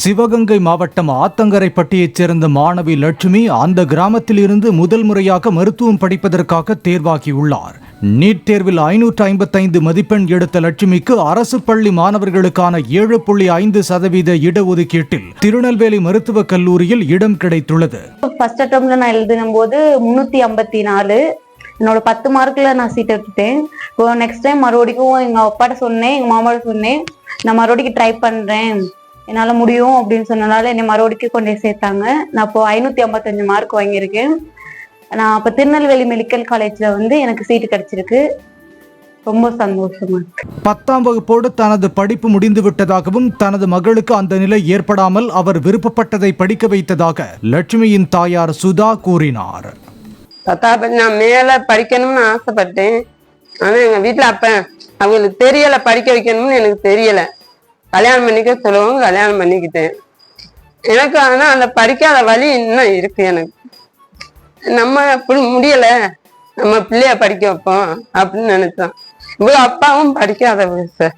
சிவகங்கை மாவட்டம் ஆத்தங்கரைப்பட்டியைச் சேர்ந்த மாணவி லட்சுமி அந்த கிராமத்தில் இருந்து முதல் முறையாக மருத்துவம் படிப்பதற்காக தேர்வாகியுள்ளார். நீட் தேர்வில் 555 மதிப்பெண் எடுத்த லட்சுமிக்கு அரசு பள்ளி மாணவர்களுக்கான 7.5% இடஒதுக்கீட்டில் திருநெல்வேலி மருத்துவக் கல்லூரியில் இடம் கிடைத்துள்ளது. ஃபர்ஸ்ட் அட்டெம்ப்ட்ல நான் எழுதும் போது 354, என்னோட 10 மார்க்ல நான் சீட் எடுத்துட்டேன். இப்போ நெக்ஸ்ட் டைம் மறுபடியும் எங்க அப்பாட்ட சொன்னேன், எங்க மாமாட்ட சொன்னேன், நான் மறுபடியும் ட்ரை பண்றேன், என்னால முடியும் அப்படின்னு சொன்னனால என்னை மறுபடியும் கொண்டு சேர்த்தாங்க. நான் இப்போ 555 மார்க் வாங்கியிருக்கேன். நான் இப்போ திருநெல்வேலி மெடிக்கல் காலேஜ்ல எனக்கு சீட்டு கிடைச்சிருக்கு. ரொம்ப சந்தோஷமா இருக்கு. 10ஆம் வகுப்போடு தனது படிப்பு முடிந்து விட்டதாகவும் தனது மகளுக்கு அந்த நிலை ஏற்படாமல் அவர் விருப்பப்பட்டதை படிக்க வைத்ததாக லட்சுமியின் தாயார் சுதா கூறினார். நான் மேல படிக்கணும்னு ஆசைப்பட்டேன். ஆனா எங்க வீட்டுல அப்ப அவங்களுக்கு தெரியல, படிக்க வைக்கணும்னு எனக்கு தெரியல. கல்யாணம் பண்ணிக்க சொல்லுவாங்க, கல்யாணம் பண்ணிக்கிட்டேன். எனக்கு ஆனா அந்த படிக்காத வழி இன்னும் இருக்கு. எனக்கு நம்ம அப்படி முடியல, நம்ம பிள்ளைய படிக்க வைப்போம் அப்படின்னு நினைச்சோம். இவ்வளவு அப்பாவும் படிக்காதவர் சார்.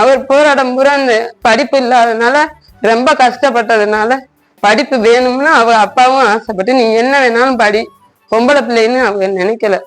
அவர் போராடம் பூரா அந்த படிப்பு இல்லாதனால ரொம்ப கஷ்டப்பட்டதுனால படிப்பு வேணும்னு அவர் அப்பாவும் ஆசைப்பட்டு நீ என்ன வேணாலும் படி, பொம்பளை பிள்ளைன்னு அவங்க நினைக்கல.